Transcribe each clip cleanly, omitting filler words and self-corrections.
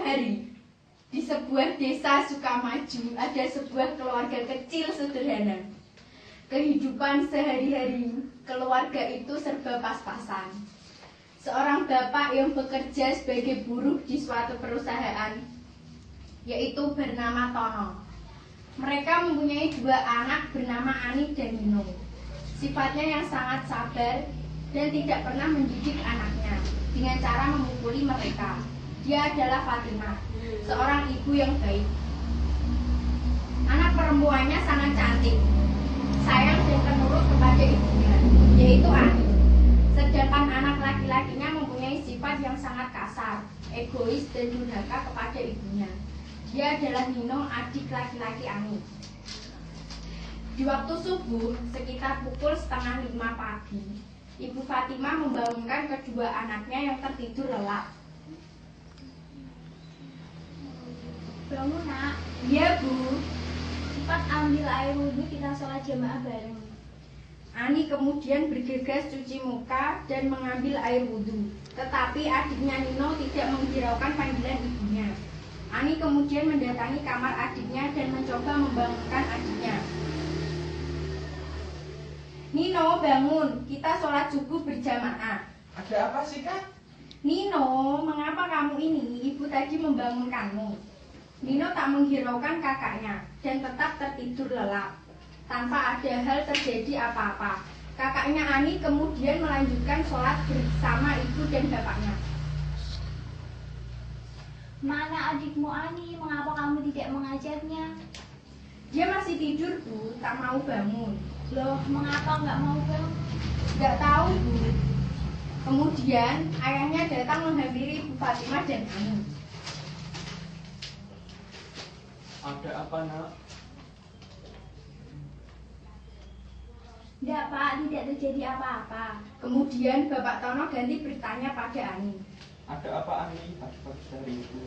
hari, di sebuah desa Sukamaju ada sebuah keluarga kecil sederhana. Kehidupan sehari-hari keluarga itu serba pas-pasan. Seorang bapak yang bekerja sebagai buruh di suatu perusahaan, yaitu bernama Tono. Mereka mempunyai 2 anak bernama Ani dan Nino. Sifatnya yang sangat sabar dan tidak pernah mendidik anaknya dengan cara memukuli mereka. Dia adalah Fatimah, seorang ibu yang baik. Anak perempuannya sangat cantik, sayang dan penurut kepada ibunya, yaitu Ani. Sedangkan anak laki-lakinya mempunyai sifat yang sangat kasar, egois dan durhaka kepada ibunya. Dia adalah Nino, adik laki-laki Ani. Di waktu subuh, sekitar pukul 4:30 pagi, Ibu Fatimah membangunkan kedua anaknya yang tertidur lelap. Bangun nak. Iya Bu. Cepat ambil air wudhu, kita sholat jamaah bareng. Ani kemudian bergegas cuci muka dan mengambil air wudhu. Tetapi adiknya Nino tidak menghiraukan panggilan ibunya. Ani kemudian mendatangi kamar adiknya dan mencoba membangunkan adiknya. Nino, bangun, kita sholat subuh berjamaah. Ada apa sih, Kak? Nino, mengapa kamu ini? Ibu tadi membangunkanmu. Nino tak menghiraukan kakaknya dan tetap tertidur lelap tanpa ada hal terjadi apa-apa. Kakaknya Ani kemudian melanjutkan sholat bersama ibu dan bapaknya. Mana adikmu Ani? Mengapa kamu tidak mengajarnya? Dia masih tidur Bu, tak mau bangun. Loh, mengapa nggak mau bangun? Nggak tahu Bu. Kemudian ayahnya datang menghampiri Ibu Fatimah dan Ani. Ada apa, Nak? Tidak Pak, tidak terjadi apa-apa. Kemudian Bapak Tono ganti bertanya pada Ani. Ada apa, Ani? Pagi-pagi dari Ibu.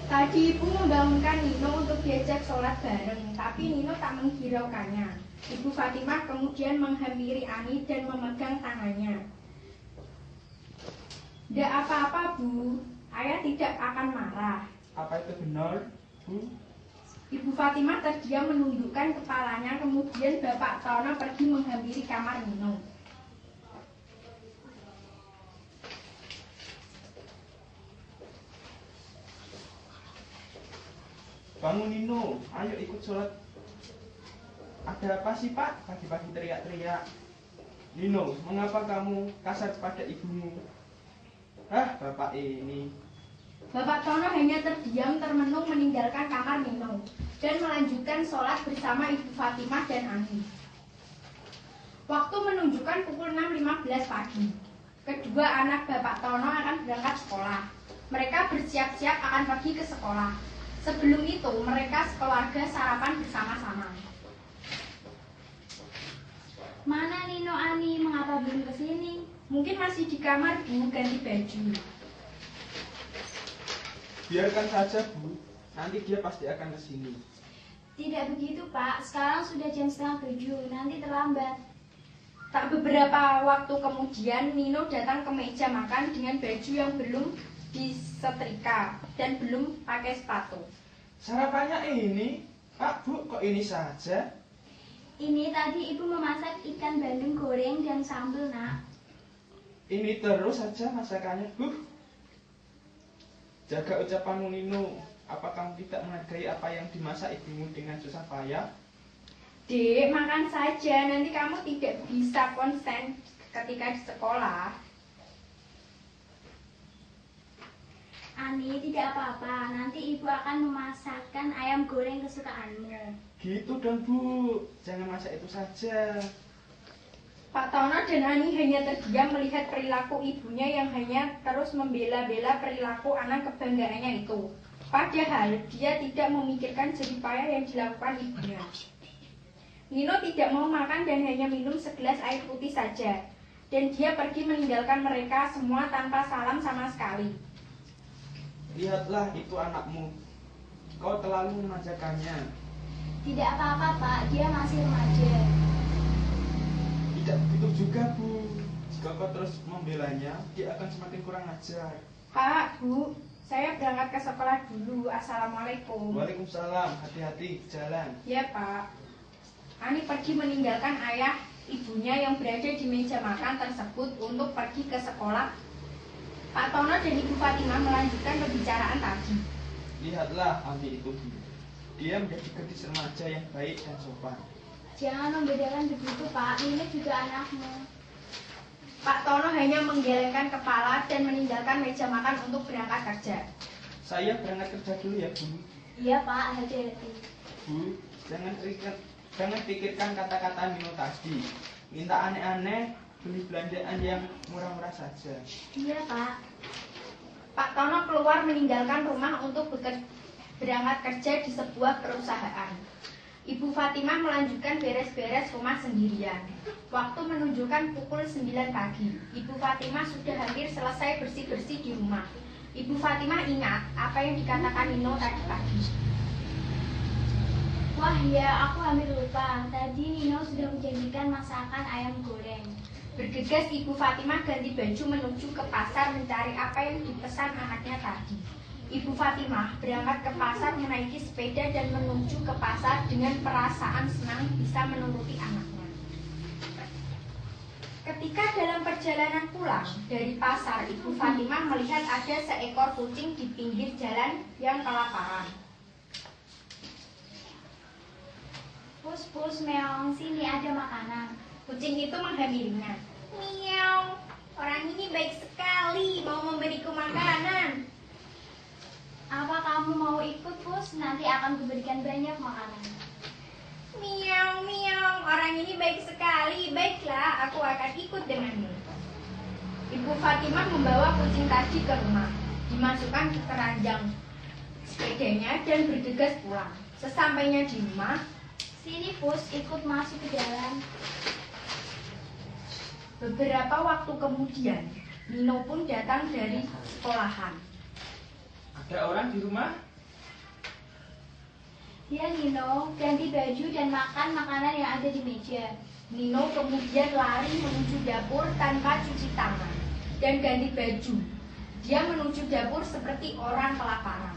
Tadi Ibu membangunkan Nino untuk diajak sholat bareng, tapi Nino tak menghiraukannya. Ibu Fatimah kemudian menghampiri Ani dan memegang tangannya. Tidak apa-apa Bu, ayah tidak akan marah. Apa itu benar, Bu? Ibu Fatimah terdiam menundukkan kepalanya, kemudian Bapak Tono pergi menghampiri kamar Nino. Bangun Nino, ayo ikut sholat. Ada apa sih Pak? Pagi-pagi teriak-teriak. Nino, mengapa kamu kasar pada ibumu? Bapak ini. Bapak Tono hanya terdiam termenung meninggalkan kamar Nino dan melanjutkan sholat bersama Ibu Fatimah dan Ani. Waktu menunjukkan pukul 6.15 pagi. Kedua anak Bapak Tono akan berangkat sekolah. Mereka bersiap-siap akan pergi ke sekolah. Sebelum itu, mereka sekeluarga sarapan bersama-sama. Mana Nino Ani? Mengapa belum ke sini? Mungkin masih di kamar Bu, ganti baju. Biarkan saja Bu, nanti dia pasti akan ke sini. Tidak begitu Pak, sekarang sudah jam 6:30, nanti terlambat. Tak beberapa waktu kemudian, Nino datang ke meja makan dengan baju yang belum disetrika dan belum pakai sepatu. Sarapannya ini? Pak, Bu, kok ini saja? Ini tadi Ibu memasak ikan bandeng goreng dan sambal nak. Ini terus saja masakannya, Bu. Jaga ucapanmu Nino. Apa kamu tidak menghargai apa yang dimasak ibumu dengan susah payah? Dek, makan saja, nanti kamu tidak bisa konsen ketika di sekolah. Ani, tidak apa-apa, nanti Ibu akan memasakkan ayam goreng kesukaanmu. Gitu dong Bu, jangan masak itu saja. Pak Tono dan Ani hanya terdiam melihat perilaku ibunya yang hanya terus membela-bela perilaku anak kebanggaannya itu. Padahal dia tidak memikirkan jerih payah yang dilakukan ibunya. Nino tidak mau makan dan hanya minum segelas air putih saja. Dan dia pergi meninggalkan mereka semua tanpa salam sama sekali. Lihatlah itu anakmu. Kau terlalu memanjakannya. Tidak apa-apa Pak, dia masih remaja. Tidak begitu juga Bu. Jika kau terus membelanya, dia akan semakin kurang ajar. Pak, Bu, Saya berangkat ke sekolah dulu. Assalamualaikum. Waalaikumsalam, hati-hati di jalan. Ya, Pak. Ani pergi meninggalkan ayah ibunya yang berada di meja makan tersebut untuk pergi ke sekolah. Pak Tono dan Ibu Fatimah melanjutkan pembicaraan tadi. Lihatlah Ani itu. Dia menjadi gadis remaja yang baik dan sopan. Jangan membedakan begitu, Pak. Nino juga anakmu. Pak Tono hanya menggelengkan kepala dan meninggalkan meja makan untuk berangkat kerja. Saya berangkat kerja dulu ya, Bu. Iya, Pak. Hati-hati. Bu, jangan pikirkan kata-kata Nino tadi. Minta aneh-aneh, beli belanjaan yang murah-murah saja. Iya, Pak. Pak Tono keluar meninggalkan rumah untuk berangkat kerja di sebuah perusahaan. Ibu Fatimah melanjutkan beres-beres rumah sendirian. Waktu menunjukkan pukul 9 pagi. Ibu Fatimah sudah hampir selesai bersih-bersih di rumah. Ibu Fatimah ingat apa yang dikatakan Nino tadi pagi. Wah ya, aku hampir lupa. Tadi Nino sudah menjanjikan masakan ayam goreng. Bergegas Ibu Fatimah ganti baju menuju ke pasar mencari apa yang dipesan anaknya tadi. Ibu Fatimah berangkat ke pasar menaiki sepeda dan menuju ke pasar dengan perasaan senang bisa menuruti anaknya. Ketika dalam perjalanan pulang dari pasar, Ibu Fatimah melihat ada seekor kucing di pinggir jalan yang kelaparan. Pus, pus, meong, sini ada makanan. Kucing itu menghampirinya. Miau, orang ini baik sekali mau memberiku makanan. Apa kamu mau ikut, Pus? Nanti akan kuberikan banyak makanan. Miau, miau, orang ini baik sekali. Baiklah, aku akan ikut denganmu. Ibu Fatimah membawa kucing tadi ke rumah, dimasukkan ke keranjang sepedanya dan bergegas pulang. Sesampainya di rumah, Sini, Pus, ikut masuk ke dalam. beberapa waktu kemudian, Nino pun datang dari sekolahan. Ada orang di rumah? Ya, Nino, ganti baju dan makan makanan yang ada di meja. Nino kemudian lari menuju dapur tanpa cuci tangan dan ganti baju. Dia menuju dapur seperti orang kelaparan.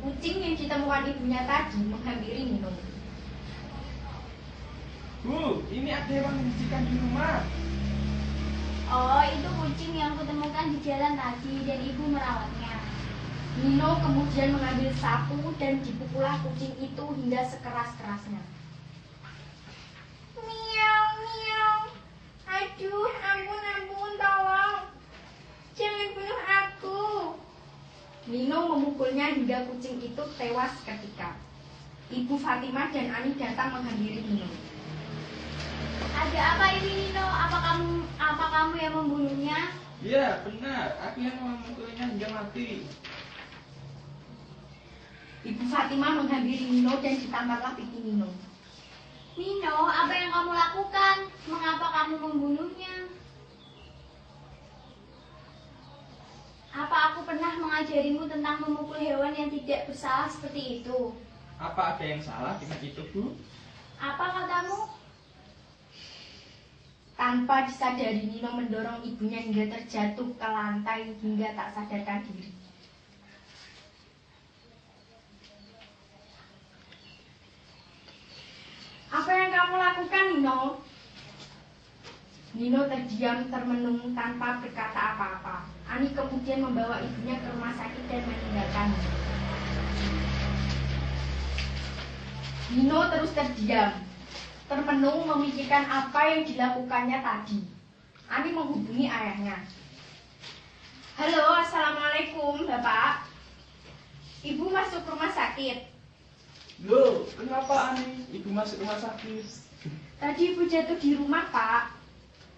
Kucing yang ditemukan ibunya tadi menghampiri Nino. Bu, ini ada yang menjijikan di rumah. Oh, itu kucing yang kutemukan di jalan tadi dan ibu merawatnya. Nino kemudian mengambil sapu dan dipukullah kucing itu hingga sekeras-kerasnya. Miau, miau. Aduh, ampun, ampun, tolong. Jangan bunuh aku. Nino memukulnya hingga kucing itu tewas seketika. Ibu Fatimah dan Ani datang menghampiri Nino. Ada apa ini, Nino? Apa kamu yang membunuhnya? Ya, benar. Aku yang memukulnya hingga mati. Ibu Fatimah menghampiri Nino dan ditamparlah pipi Nino. Nino, apa yang kamu lakukan? Mengapa kamu membunuhnya? Apa aku pernah mengajarimu tentang memukul hewan yang tidak bersalah seperti itu? Apa ada yang salah dengan itu, Bu? Apa katamu? Tanpa disadari, Nino mendorong ibunya hingga terjatuh ke lantai hingga tak sadarkan diri. Apa yang kamu lakukan, Nino? Nino terdiam termenung tanpa berkata apa-apa. Ani kemudian membawa ibunya ke rumah sakit dan meninggalkannya. Nino terus terdiam, termenung memikirkan apa yang dilakukannya tadi. Ani menghubungi ayahnya. Halo, assalamualaikum, Bapak. Ibu masuk rumah sakit. Loh, kenapa Ani? Ibu masuk rumah sakit. Tadi ibu jatuh di rumah, Pak.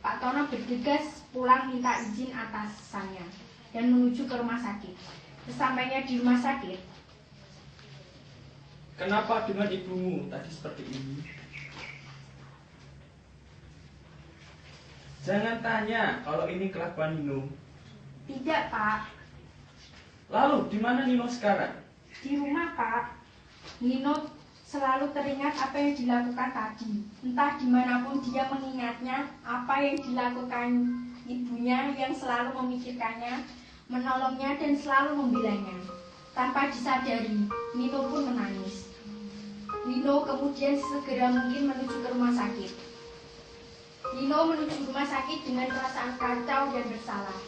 Pak Tono bergegas pulang minta izin atasannya dan menuju ke rumah sakit. Sesampainya di rumah sakit, Kenapa dengan ibumu tadi seperti ini? Jangan tanya kalau ini kelakuan Nino. tidak, Pak. Lalu, di mana Nino sekarang? Di rumah, Pak. Nino selalu teringat apa yang dilakukan tadi. Entah dimanapun dia mengingatnya apa yang dilakukan ibunya yang selalu memikirkannya, menolongnya dan selalu membelanya. Tanpa disadari, Nino pun menangis. Nino kemudian segera mungkin menuju ke rumah sakit. Nino menuju rumah sakit dengan perasaan kacau dan bersalah.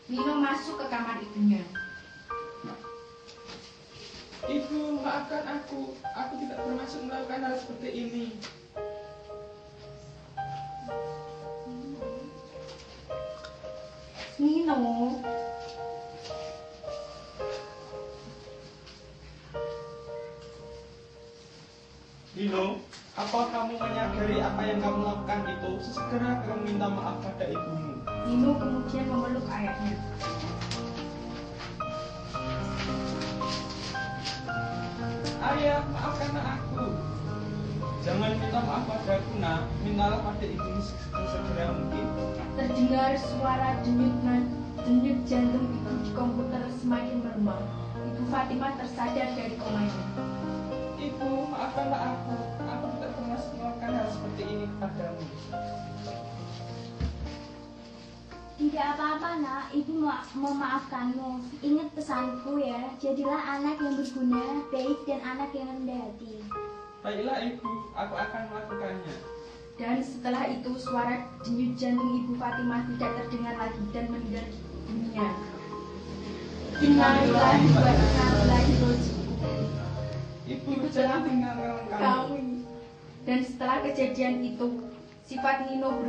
Nino masuk ke kamar ibunya. Ibu, maafkan aku. Aku tidak bermaksud melakukan hal seperti ini. Nino, Nino, apa kamu menyadari apa yang kamu lakukan itu? Sesegera kamu minta maaf pada ibumu. Nino kemudian memeluk ayahnya. Ayah, maafkanlah aku. Jangan minta maaf padaku, nak. Mintalah pada ibumu sesegera mungkin. Terdengar suara denyut jantung ibu di komputer semakin melemah. Ibu Fatimah tersadar dari komanya. Ibu, maafkanlah aku. Aku tidak bermaksud melakukan hal seperti ini kepadamu. Tidak apa-apa nak, ibu memaafkanmu. Ingat pesanku ya, jadilah anak yang berguna, baik dan anak yang rendah hati. Baiklah ibu, aku akan melakukannya. Dan setelah itu suara denyut jantung ibu Fatimah tidak terdengar lagi dan meninggal dunia. Innalillahi wa inna ilaihi raji'un. Ibu, jangan tinggalkan kami. Dan setelah kejadian itu, sifat Nino